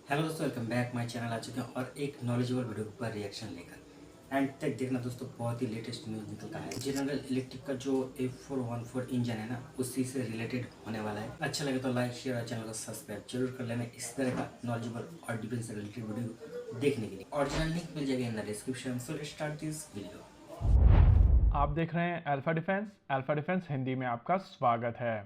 Hello दोस्तों, welcome back my channel. आ चुके हैं और एक नॉलेजेबल वीडियो पर रिएक्शन लेकर एंड तक देखना दोस्तों। बहुत ही लेटेस्ट न्यूज़ निकल का है। जनरल इलेक्ट्रिक का जो F414 इंजन है ना, उसी से रिलेटेड होने वाला है। अच्छा लगे तो लाइक शेयर और चैनल को सब्सक्राइब जरूर कर लेना इस तरह का नॉलेजेबल और डिफेंस से रिलेटेड वीडियो देखने के लिए। ओरिजिनल लिंक मिल जाएगा in the description. So let's start this video. आप देख रहे हैं अल्फा डिफेंस हिंदी में आपका स्वागत है।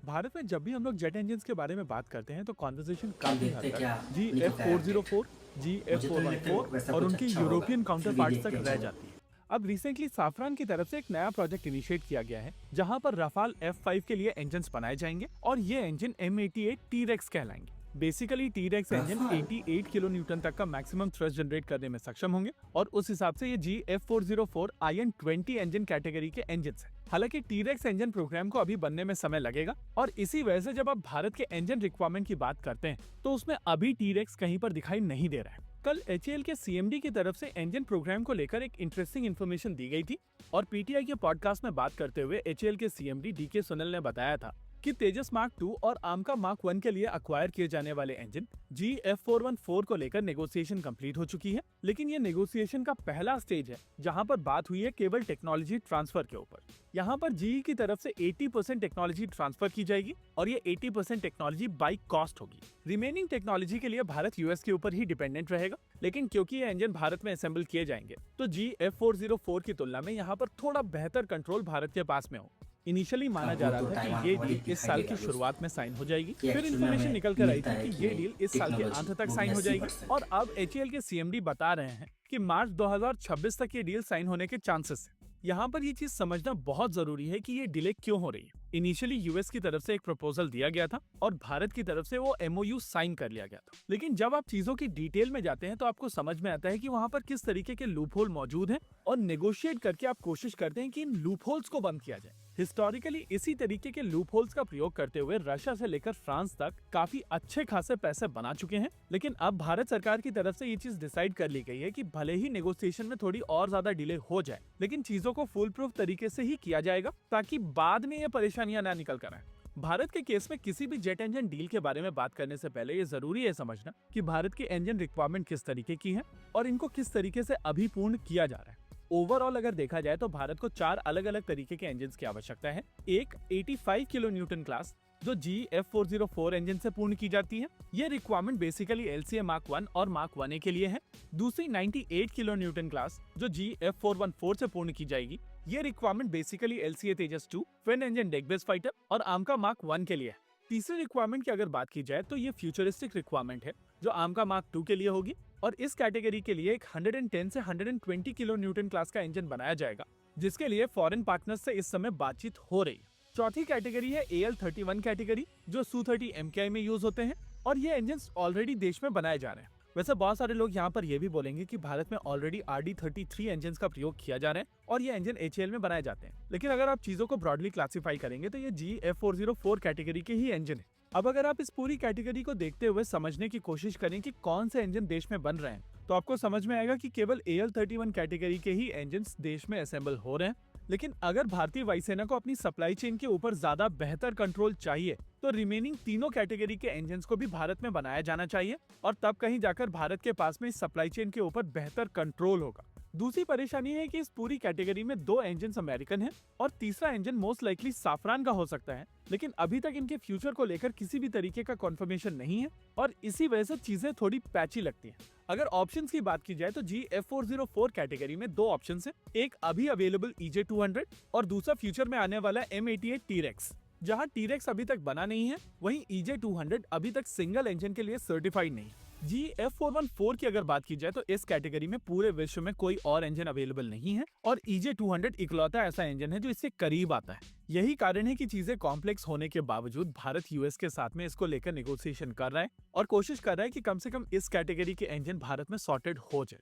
भारत में जब भी हम लोग जेट इंजन्स के बारे में बात करते हैं तो कॉन्वर्सेशन काफी देखते हद क्या तक जी एफ निकलता है four zero update. Four G F मुझे तो फोर नहीं वन लगता फोर वैसा और कुछ उनके अच्छा यूरोपियन होगा, काउंटर फिर भी पार्ट्स देखते तक हैं रह चलो। जाती है। अब रिसेंटली साफरान की तरफ से एक नया प्रोजेक्ट इनिशिएट किया गया है जहां पर रफाल F5 के लिए इंजन बनाए जाएंगे और ये इंजन M88 टी-रेक्स कहलाएंगे। Basically T-Rex engine Rafale 88 kilo newton तक का मैक्सिमम थ्रस्ट जनरेट करने में सक्षम होंगे और उस हिसाब से ये GF404 IN20 इंजन कैटेगरी के इंजन है। हालांकि टी-रेक्स इंजन प्रोग्राम को अभी बनने में समय लगेगा और इसी वजह से जब आप भारत के इंजन रिक्वायरमेंट की बात करते हैं तो उसमें अभी टी-रेक्स कहीं पर दिखाई नहीं दे रहा है। कल HAL के CMD की तरफ से इंजन प्रोग्राम को लेकर एक इंटरेस्टिंग इन्फॉर्मेशन दी गई थी और PTI के पॉडकास्ट में बात करते हुए HAL के CMD DK सुनील ने बताया था कि तेजस मार्क 2 और आमका मार्क 1 के लिए अक्वायर किए जाने वाले इंजन GF414 को लेकर नेगोशिएशन कंप्लीट हो चुकी है, लेकिन ये नेगोशिएशन का पहला स्टेज है जहां पर बात हुई है केवल टेक्नोलॉजी ट्रांसफर के ऊपर। यहाँ पर GE की तरफ से 80% टेक्नोलॉजी ट्रांसफर की जाएगी और ये 80% टेक्नोलॉजी बाई कॉस्ट होगी। रिमेनिंग टेक्नोलॉजी के लिए भारत US के ऊपर ही डिपेंडेंट रहेगा, लेकिन क्योंकि ये इंजन भारत में असेंबल किए जाएंगे तो GF404 की तुलना में यहाँ पर थोड़ा बेहतर कंट्रोल भारत के पास में हो। इनिशियली माना जा रहा था कि ये डील इस साल की शुरुआत में साइन हो जाएगी, फिर इन्फॉर्मेशन निकल कर आई थी कि ये डील इस साल के अंत तक साइन हो जाएगी और अब HAL के CMD बता रहे हैं कि मार्च 2026 तक ये डील साइन होने के चांसेस है। यहाँ पर ये चीज समझना बहुत जरूरी है कि ये डिले क्यों हो रही है। इनिशियली US की तरफ से एक प्रपोजल दिया गया था और भारत की तरफ से वो MOU साइन कर लिया गया था, लेकिन जब आप चीजों की डिटेल में जाते हैं तो आपको समझ में आता है कि वहाँ पर किस तरीके के लूपहोल मौजूद हैं और नेगोशिएट करके आप कोशिश करते हैं कि इन लूपहोल्स को बंद किया जाए। हिस्टोरिकली इसी तरीके के लूपहोल्स का प्रयोग करते हुए रशिया से लेकर फ्रांस तक काफी अच्छे खासे पैसे बना चुके हैं, लेकिन अब भारत सरकार की तरफ से ये चीज डिसाइड कर ली गई है कि भले ही नेगोशिएशन में थोड़ी और ज्यादा डिले हो जाए, लेकिन चीजों को फुल प्रूफ तरीके से ही किया जाएगा ताकि बाद में ये परेशानियां ना निकल कर आए। भारत के केस में किसी भी जेट इंजन डील के बारे में बात करने से पहले ये जरूरी है समझना कि भारत की इंजन रिक्वायरमेंट किस तरीके की है और इनको किस तरीके से अभी पूर्ण किया जा रहा है। ओवरऑल अगर देखा जाए तो भारत को 4 अलग अलग तरीके के इंजन की आवश्यकता है। एक 85 किलो न्यूटन क्लास जो GF404 इंजन से पूर्ण की जाती है। ये रिक्वायरमेंट बेसिकली LCA मार्क 1 और मार्क 1A के लिए है। दूसरी 98 किलो न्यूटन क्लास जो GF414 से पूर्ण की जाएगी। ये रिक्वायरमेंट बेसिकली LCA तेजस 2 twin engine deck base fighter और आमका मार्क 1 के लिए है। तीसरी रिक्वायरमेंट की अगर बात की जाए तो ये फ्यूचरिस्टिक रिक्वायरमेंट है जो आमका मार्क 2 के लिए होगी और इस कैटेगरी के लिए एक 110 से 120 किलो न्यूटन क्लास का इंजन बनाया जाएगा, जिसके लिए फॉरेन पार्टनर्स से इस समय बातचीत हो रही है। चौथी कैटेगरी है AL31 कैटेगरी जो Su-30 MKI में यूज होते हैं और ये इंजन ऑलरेडी देश में बनाए जा रहे हैं। वैसे बहुत सारे लोग यहाँ पर ये भी बोलेंगे कि भारत में ऑलरेडी RD33 इंजन का प्रयोग किया जा रहा है और ये इंजन HAL में बनाए जाते हैं, लेकिन अगर आप चीजों को ब्रॉडली क्लासिफाई करेंगे तो ये GF404 कैटेगरी के ही इंजन है। अब अगर आप इस पूरी कैटेगरी को देखते हुए समझने की कोशिश करें कि कौन से इंजन देश में बन रहे हैं तो आपको समझ में आएगा कि केवल AL31 कैटेगरी के ही इंजन देश में असेंबल हो रहे हैं। लेकिन अगर भारतीय वायुसेना को अपनी सप्लाई चेन के ऊपर ज्यादा बेहतर कंट्रोल चाहिए तो रिमेनिंग तीनों कैटेगरी के इंजन को भी भारत में बनाया जाना चाहिए और तब कहीं जाकर भारत के पास में इस सप्लाई चेन के ऊपर बेहतर कंट्रोल होगा। दूसरी परेशानी है कि इस पूरी कैटेगरी में 2 इंजन अमेरिकन हैं और तीसरा इंजन मोस्ट लाइकली साफरान का हो सकता है, लेकिन अभी तक इनके फ्यूचर को लेकर किसी भी तरीके का कंफर्मेशन नहीं है और इसी वजह से चीजें थोड़ी पैची लगती हैं। अगर ऑप्शंस की बात की जाए तो GF404 कैटेगरी में 2 ऑप्शंस हैं, एक अभी अवेलेबल EJ200 और दूसरा फ्यूचर में आने वाला M88 टी-रेक्स। जहां टी-रेक्स अभी तक बना नहीं है, वहीं EJ200 अभी तक सिंगल इंजन के लिए सर्टिफाइड नहीं। GF414 की अगर बात की जाए तो इस कैटेगरी में पूरे विश्व में कोई और इंजन अवेलेबल नहीं है और EJ200 इकलौता ऐसा इंजन है जो इससे करीब आता है। यही कारण है कि चीजें कॉम्प्लेक्स होने के बावजूद भारत US के साथ में इसको लेकर नेगोशिएशन कर रहा है और कोशिश कर रहा है कि कम से कम इस कैटेगरी के इंजन भारत में सॉर्टेड हो जाए।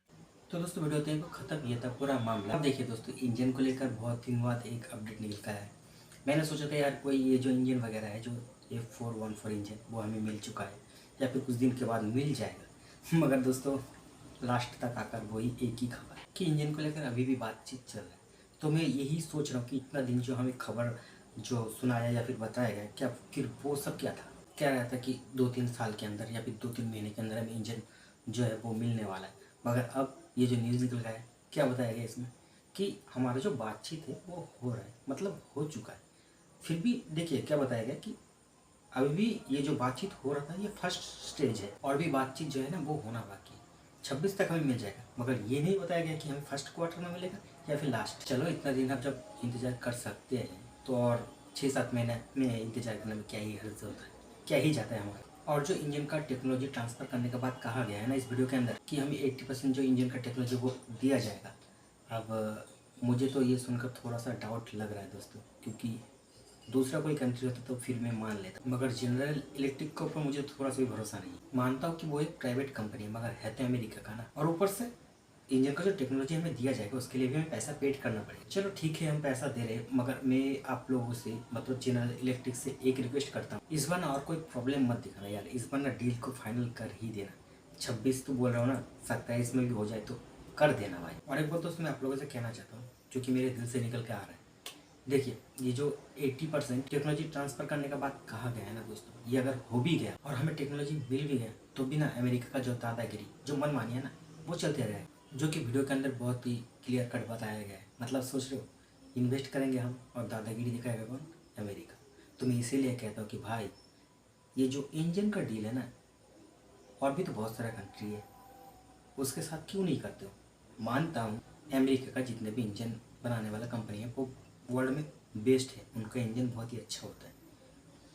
तो दोस्तों वीडियो देखो खत्म, ये था पूरा मामला। अब देखिए दोस्तों, इंजन को लेकर बहुत दिन बाद एक अपडेट निकलता है। मैंने सोचा था यार कोई ये जो इंजन वगैरह है जो F414 इंजन वो हमें मिल चुका है या फिर कुछ दिन के बाद मिल जाएगा, मगर दोस्तों लास्ट तक आकर वही एक ही खबर कि इंजन को लेकर अभी भी बातचीत चल रहा है। तो मैं यही सोच रहा हूँ कि इतना दिन जो हमें खबर जो सुनाया या फिर बताया गया, क्या फिर वो सब क्या था, कह रहा था कि 2-3 साल के अंदर या फिर 2-3 महीने के अंदर हमें इंजन जो है वो मिलने वाला है। मगर अब ये जो न्यूज़ निकल गया है, क्या बताया गया इसमें कि हमारा जो बातचीत है वो हो रहा है, मतलब हो चुका है। फिर भी देखिए क्या बताया गया कि अभी भी ये जो बातचीत हो रहा था ये फर्स्ट स्टेज है, और भी बातचीत जो है ना वो होना बाकी है। 26 तक हमें मिल जाएगा, मगर ये नहीं बताया गया कि हमें फर्स्ट क्वार्टर में मिलेगा या फिर लास्ट। चलो इतना दिन आप जब इंतज़ार कर सकते हैं तो और 6-7 महीने में इंतज़ार करने में क्या ही हर्ज होता है, क्या ही जाता है हमारा। और जो इंजन का टेक्नोलॉजी ट्रांसफ़र करने के बाद कहा गया है ना इस वीडियो के अंदर कि हमें 80% जो इंजन का टेक्नोलॉजी वो दिया जाएगा। अब मुझे तो ये सुनकर थोड़ा सा डाउट लग रहा है दोस्तों, क्योंकि दूसरा कोई कंट्री होता तो फिर मैं मान लेता, मगर जनरल इलेक्ट्रिक के ऊपर मुझे थोड़ा सा भी भरोसा नहीं। मानता हूँ कि वो एक प्राइवेट कंपनी है, मगर है तो अमेरिका का ना, और ऊपर से इंजन का जो टेक्नोलॉजी हमें दिया जाएगा उसके लिए भी हमें पैसा पेड करना पड़ेगा। चलो ठीक है, हम पैसा दे रहे हैं, मगर मैं आप लोगों से मतलब जनरल इलेक्ट्रिक से एक रिक्वेस्ट करता हूँ, इस बार ना और कोई प्रॉब्लम मत दिखाना यार, इस बार ना डील को फाइनल कर ही देना। 26 तो बोल रहा हूँ ना, 27 में भी हो जाए तो कर देना भाई। और एक बात दोस्तों मैं आप लोगों से कहना चाहता हूँ जो कि मेरे दिल से निकल के आ रहा है। देखिए ये जो 80% टेक्नोलॉजी ट्रांसफ़र करने का बात कहा गया है ना दोस्तों, ये अगर हो भी गया और हमें टेक्नोलॉजी मिल भी गया तो भी ना अमेरिका का जो दादागिरी, जो मनमानी है ना, वो चलते रहेगा, जो कि वीडियो के अंदर बहुत ही क्लियर कट बताया गया है। मतलब सोच रहे हो, इन्वेस्ट करेंगे हम और दादागिरी दिखाएगा कौन? अमेरिका। तो मैं इसीलिए कहता हूँ कि भाई ये जो इंजन का डील है ना, और भी तो बहुत सारा कंट्री है, उसके साथ क्यों नहीं करते हो? मानता हूँ अमेरिका का जितने भी इंजन बनाने वाला कंपनी है वो वर्ल्ड में बेस्ट है, उनका इंजन बहुत ही अच्छा होता है,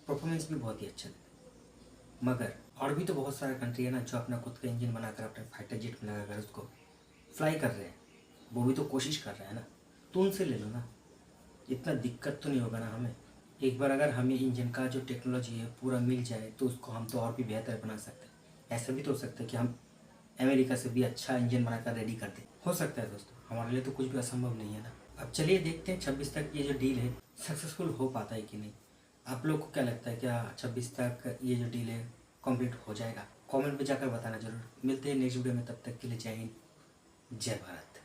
परफॉर्मेंस भी बहुत ही अच्छा देता है। मगर और भी तो बहुत सारा कंट्री है ना जो अपना खुद का इंजन बनाकर अपने फाइटर जेट में लगाकर उसको फ्लाई कर रहे हैं, वो भी तो कोशिश कर रहे हैं ना, तो उनसे ले लो ना, इतना दिक्कत तो नहीं होगा ना हमें। एक बार अगर हमें इंजन का जो टेक्नोलॉजी है पूरा मिल जाए तो उसको हम तो और भी बेहतर बना सकते हैं। ऐसा भी तो हो सकता है कि हम अमेरिका से भी अच्छा इंजन बनाकर रेडी कर दें, हो सकता है दोस्तों, हमारे लिए तो कुछ भी असंभव नहीं है ना। अब चलिए देखते हैं 26 तक ये जो डील है सक्सेसफुल हो पाता है कि नहीं। आप लोग को क्या लगता है, क्या 26 तक ये जो डील है कंप्लीट हो जाएगा? कमेंट में जाकर बताना जरूर। मिलते हैं नेक्स्ट वीडियो में, तब तक के लिए जय हिंद, जय भारत।